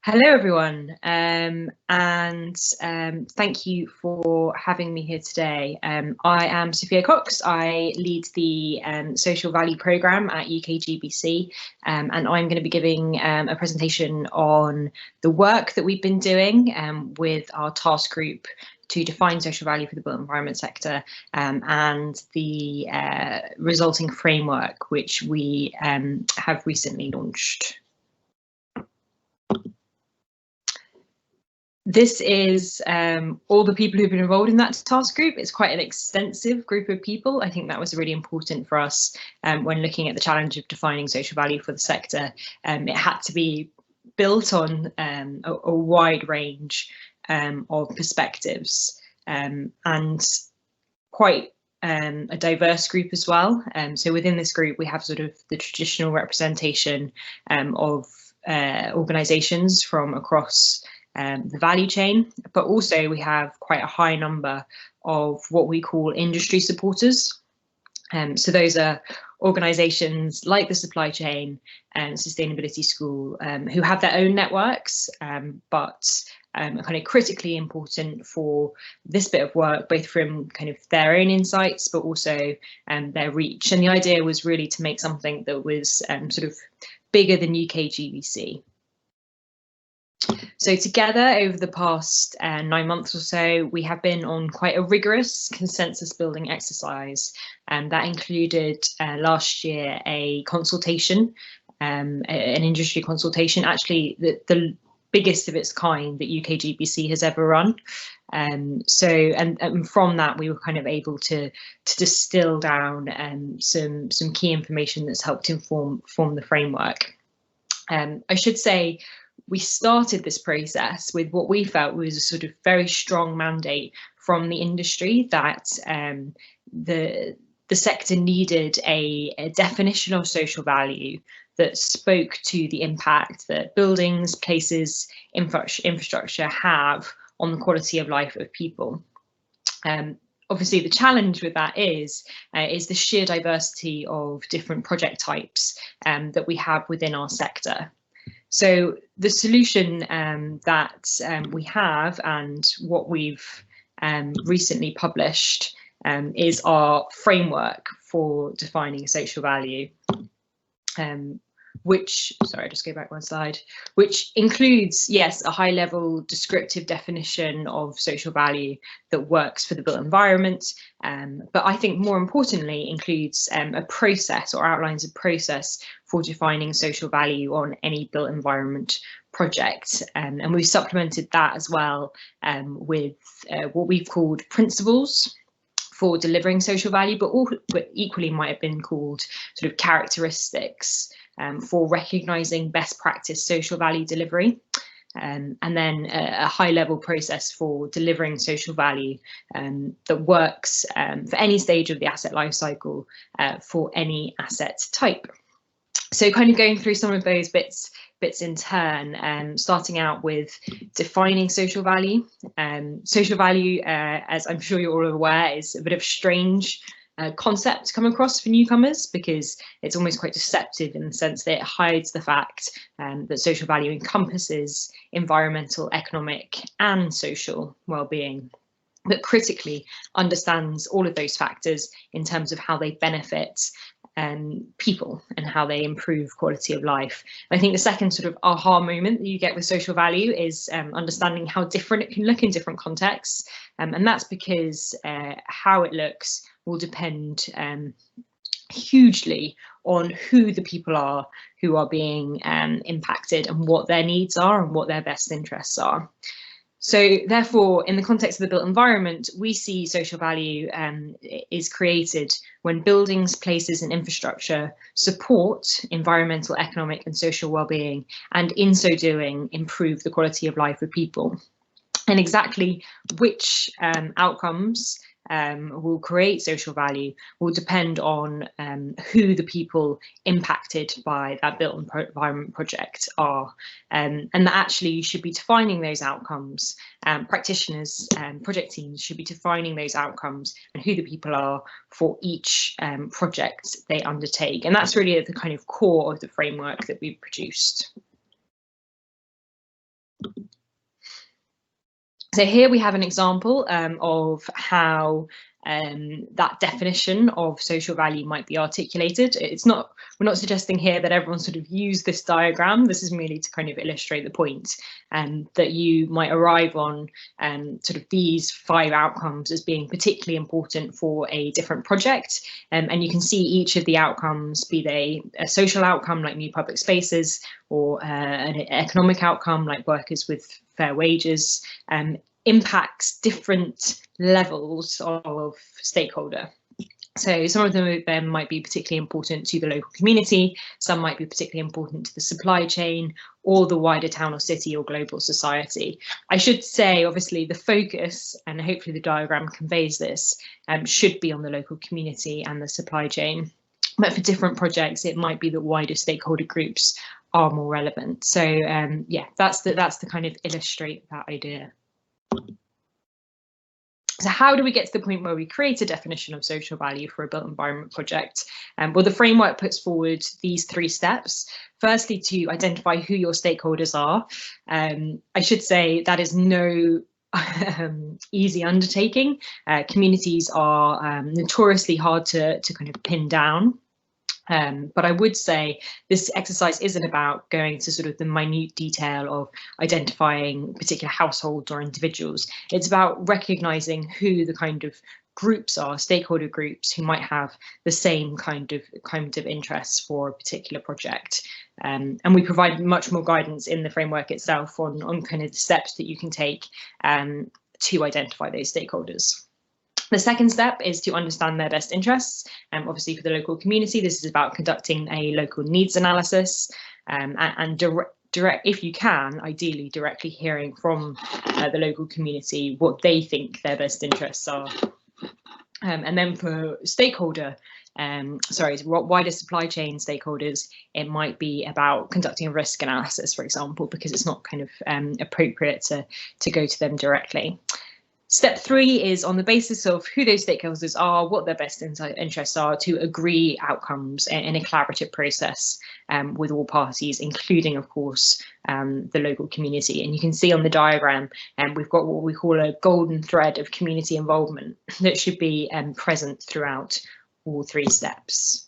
Hello, everyone, and thank you for having me here today. I am Sophia Cox. I lead the Social Value Programme at UKGBC, and I'm going to be giving a presentation on the work that we've been doing with our task group to define social value for the built environment sector and the resulting framework which we have recently launched. This is all the people who've been involved in that task group. It's quite an extensive group of people. I think that was really important for us when looking at the challenge of defining social value for the sector. It had to be built on a wide range of perspectives and quite a diverse group as well. So within this group, we have sort of the traditional representation of organisations from across the value chain, but also we have quite a high number of what we call industry supporters. So those are organisations like the Supply Chain and Sustainability School who have their own networks, but are kind of critically important for this bit of work, both from kind of their own insights, but also their reach. And the idea was really to make something that was sort of bigger than UKGBC. So together over the past 9 months or so, we have been on quite a rigorous consensus building exercise, and that included last year a consultation, an industry consultation, actually the biggest of its kind that UKGBC has ever run. And from that, we were kind of able to distill down some key information that's helped form the framework. I should say, we started this process with what we felt was a sort of very strong mandate from the industry that the sector needed a definition of social value that spoke to the impact that buildings, places, infrastructure have on the quality of life of people. Obviously, the challenge with that is the sheer diversity of different project types that we have within our sector. So the solution that we have and what we've recently published is our framework for defining social value, which, sorry, just go back one slide, which includes, yes, a high level descriptive definition of social value that works for the built environment, but I think more importantly includes a process or outlines a process for defining social value on any built environment project. And we've supplemented that as well with what we've called principles for delivering social value, but equally might have been called sort of characteristics for recognising best practice social value delivery, and then a high level process for delivering social value that works for any stage of the asset life cycle for any asset type. So kind of going through some of those bits in turn, starting out with defining social value. Social value, as I'm sure you're all aware, is a bit of a strange concept to come across for newcomers because it's almost quite deceptive in the sense that it hides the fact that social value encompasses environmental, economic and social well-being, but critically understands all of those factors in terms of how they benefit people and how they improve quality of life. And I think the second sort of aha moment that you get with social value is understanding how different it can look in different contexts, and that's because how it looks will depend hugely on who the people are who are being impacted and what their needs are and what their best interests are. So therefore, in the context of the built environment, we see social value is created when buildings, places and infrastructure support environmental, economic and social well-being, and in so doing, improve the quality of life of people. And exactly which outcomes will create social value will depend on who the people impacted by that built environment project are, and that actually you should be defining those outcomes. Practitioners and project teams should be defining those outcomes and who the people are for each project they undertake, and that's really at the kind of core of the framework that we've produced. So here we have an example of how that definition of social value might be articulated. We're not suggesting here that everyone sort of use this diagram. This is merely to kind of illustrate the point that you might arrive on sort of these 5 outcomes as being particularly important for a different project. And you can see each of the outcomes, be they a social outcome like new public spaces, or an economic outcome like workers with fair wages, impacts different levels of stakeholder. So some of them might be particularly important to the local community, some might be particularly important to the supply chain or the wider town or city or global society. I should say, obviously, the focus, and hopefully the diagram conveys this, should be on the local community and the supply chain. But for different projects, it might be that wider stakeholder groups are more relevant. So yeah, that's the kind of illustrate that idea. So how do we get to the point where we create a definition of social value for a built environment project? Well, the framework puts forward these 3 steps. Firstly, to identify who your stakeholders are. I should say that is no easy undertaking. Communities are notoriously hard to kind of pin down. But I would say this exercise isn't about going to sort of the minute detail of identifying particular households or individuals. It's about recognizing who the kind of groups are, stakeholder groups who might have the same kind of interests for a particular project. And we provide much more guidance in the framework itself on kind of the steps that you can take to identify those stakeholders. The second step is to understand their best interests. Obviously, for the local community, this is about conducting a local needs analysis and direct, if you can, ideally directly hearing from the local community what they think their best interests are. And then for stakeholder, wider supply chain stakeholders, it might be about conducting a risk analysis, for example, because it's not kind of appropriate to go to them directly. Step 3 is on the basis of who those stakeholders are, what their best interests are, to agree outcomes in a collaborative process with all parties, including, of course, the local community. And you can see on the diagram, we've got what we call a golden thread of community involvement that should be present throughout all 3 steps.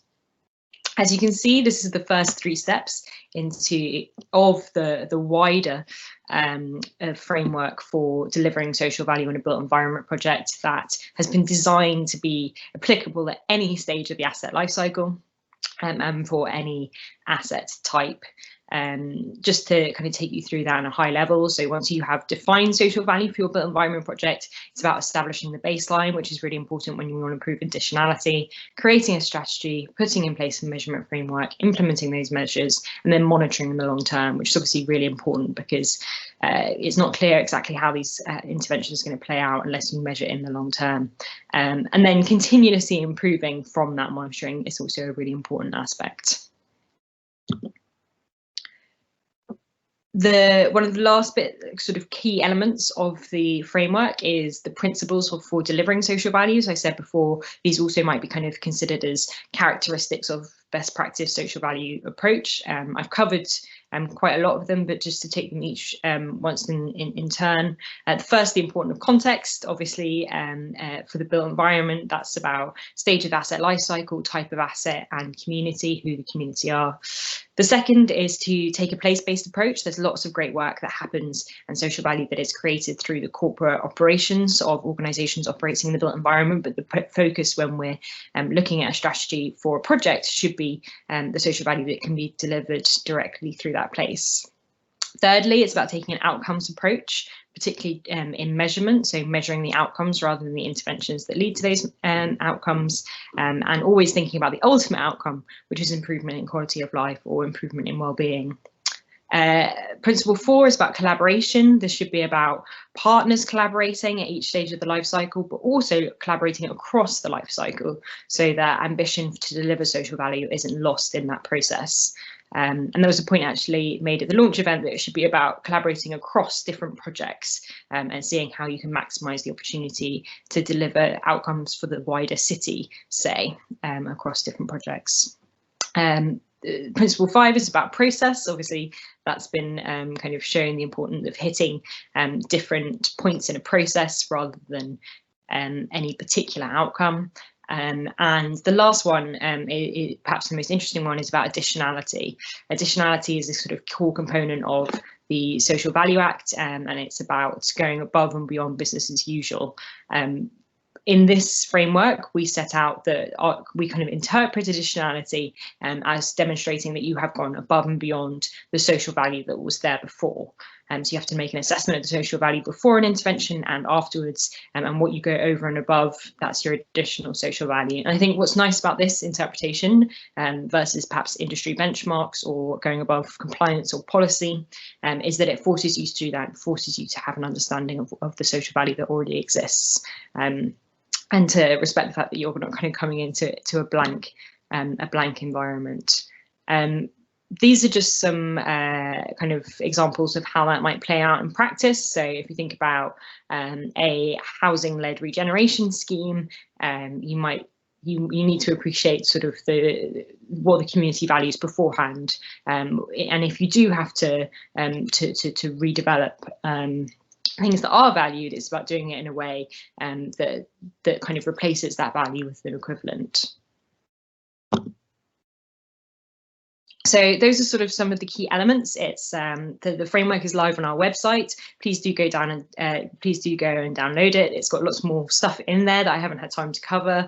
As you can see, this is the first 3 steps of the wider framework for delivering social value in a built environment project that has been designed to be applicable at any stage of the asset lifecycle and for any asset type. Just to kind of take you through that on a high level. So once you have defined social value for your built environment project, it's about establishing the baseline, which is really important when you want to improve additionality, creating a strategy, putting in place a measurement framework, implementing those measures, and then monitoring in the long term, which is obviously really important because it's not clear exactly how these interventions are going to play out unless you measure in the long term. And then continuously improving from that monitoring is also a really important aspect. One of the last sort of key elements of the framework is the principles for delivering social values. I said before, these also might be kind of considered as characteristics of best practice social value approach. I've covered quite a lot of them, but just to take them each once in turn. First, the importance of context, obviously, for the built environment, that's about stage of asset life cycle, type of asset, and community, who the community are. The second is to take a place-based approach. There's lots of great work that happens and social value that is created through the corporate operations of organisations operating in the built environment, but the focus when we're looking at a strategy for a project should be the social value that can be delivered directly through that place. Thirdly, it's about taking an outcomes approach, particularly in measurement, so measuring the outcomes rather than the interventions that lead to those outcomes, and always thinking about the ultimate outcome, which is improvement in quality of life or improvement in well-being. Principle 4 is about collaboration. This should be about partners collaborating at each stage of the life cycle, but also collaborating across the life cycle so that ambition to deliver social value isn't lost in that process. And there was a point actually made at the launch event that it should be about collaborating across different projects and seeing how you can maximise the opportunity to deliver outcomes for the wider city, say, across different projects. Principle 5 is about process. Obviously, that's been kind of showing the importance of hitting different points in a process rather than any particular outcome. And the last one, perhaps the most interesting one, is about additionality. Additionality is a sort of core component of the Social Value Act, and it's about going above and beyond business as usual. In this framework, we set out that we kind of interpret additionality as demonstrating that you have gone above and beyond the social value that was there before. So you have to make an assessment of the social value before an intervention and afterwards, and what you go over and above, that's your additional social value. And I think what's nice about this interpretation versus perhaps industry benchmarks or going above compliance or policy is that it forces you to do that, forces you to have an understanding of the social value that already exists. And to respect the fact that you're not kind of coming into a blank environment. These are just some kind of examples of how that might play out in practice. So if you think about a housing-led regeneration scheme, you need to appreciate sort of what the community values beforehand. And if you do have to redevelop things that are valued, it's about doing it in a way that kind of replaces that value with an equivalent. So those are sort of some of the key elements. It's the framework is live on our website. Please do go down and please do go and download it. It's got lots more stuff in there that I haven't had time to cover.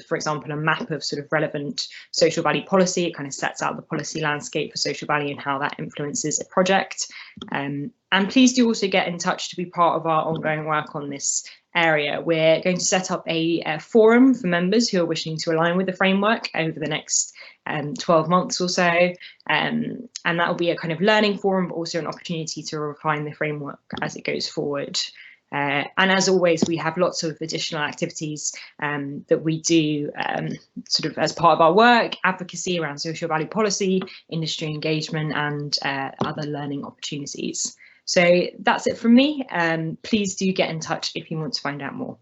For example, a map of sort of relevant social value policy. It kind of sets out the policy landscape for social value and how that influences a project. And please do also get in touch to be part of our ongoing work on this area. We're going to set up a forum for members who are wishing to align with the framework over the next 12 months or so, and that will be a kind of learning forum, but also an opportunity to refine the framework as it goes forward. And as always, we have lots of additional activities that we do sort of as part of our work, advocacy around social value policy, industry engagement, and other learning opportunities. So that's it from me. Please do get in touch if you want to find out more.